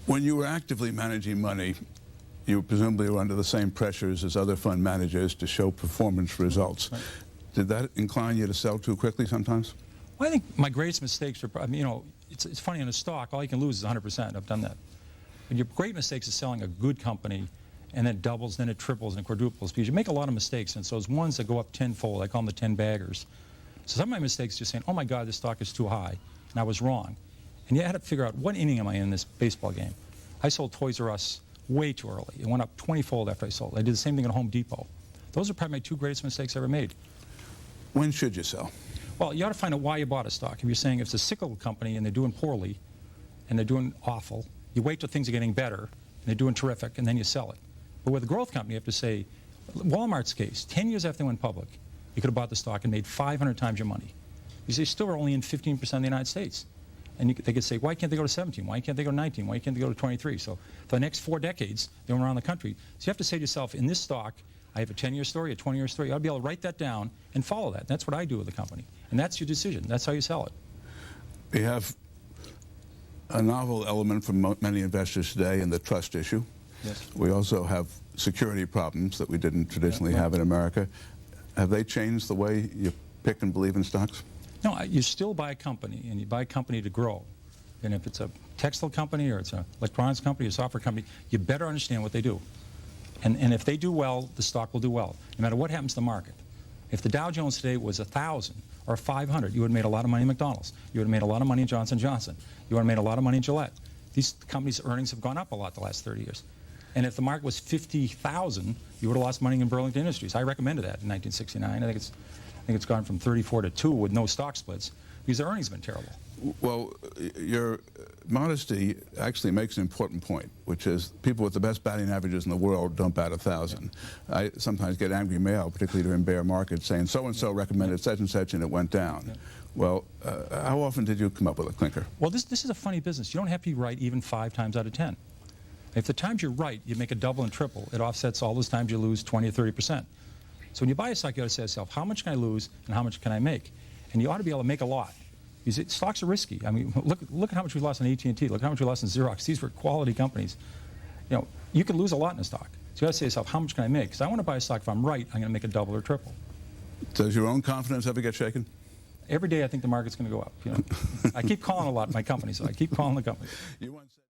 When you were actively managing money, you presumably were under the same pressures as other fund managers to show performance results. Right. Did that incline you to sell too quickly sometimes? Well, I think my greatest mistakes are, it's funny, in a stock, all you can lose is 100%. I've done that. But your great mistakes is selling a good company, and then it doubles, then it triples and quadruples, because you make a lot of mistakes, and so those ones that go up tenfold, I call them the 10 baggers. So some of my mistakes are just saying, oh my God, this stock is too high, and I was wrong. And you had to figure out, what inning am I in this baseball game? I sold Toys R Us way too early. It went up 20-fold after I sold. I did the same thing at Home Depot. Those are probably my two greatest mistakes I ever made. When should you sell? Well, you ought to find out why you bought a stock. If you're saying it's a cyclical company and they're doing poorly and they're doing awful, you wait till things are getting better and they're doing terrific, and then you sell it. But with a growth company, you have to say, Walmart's case, 10 years after they went public, you could have bought the stock and made 500 times your money. Because they still are only in 15% of the United States. And they could say, why can't they go to 17? Why can't they go to 19? Why can't they go to 23? So for the next 4 decades, they went around the country. So you have to say to yourself, in this stock, I have a 10-year story, a 20-year story. You ought to be able to write that down and follow that. That's what I do with the company. And that's your decision. That's how you sell it. We have a novel element for many investors today in the trust issue. Yes. We also have security problems that we didn't traditionally have in America. Have they changed the way you pick and believe in stocks? No, you still buy a company, and you buy a company to grow. And if it's a textile company or it's an electronics company or a software company, you better understand what they do. And if they do well, the stock will do well, no matter what happens to the market. If the Dow Jones today was 1,000 or 500, you would have made a lot of money in McDonald's. You would have made a lot of money in Johnson & Johnson. You would have made a lot of money in Gillette. These companies' earnings have gone up a lot the last 30 years. And if the market was 50,000, you would have lost money in Burlington Industries. I recommended that in 1969. I think it's gone from 34 to 2 with no stock splits, because their earnings have been terrible. Well, your modesty actually makes an important point, which is people with the best batting averages in the world don't bat 1,000. Yeah. I sometimes get angry mail, particularly during bear markets, saying so-and-so recommended such and such and it went down. Yeah. Well, how often did you come up with a clinker? Well, this is a funny business. You don't have to be right even 5 times out of 10. If the times you're right, you make a double and triple. It offsets all those times you lose 20 or 30%. So when you buy a stock, you ought to say to yourself, how much can I lose and how much can I make? And you ought to be able to make a lot. Because stocks are risky. I mean, look at how much we lost in AT&T. Look how much we lost in Xerox. These were quality companies. You could lose a lot in a stock. So you ought to say to yourself, how much can I make? Because I want to buy a stock, if I'm right, I'm going to make a double or triple. Does your own confidence ever get shaken? Every day I think the market's going to go up. I keep calling a lot my company, so I keep calling the company.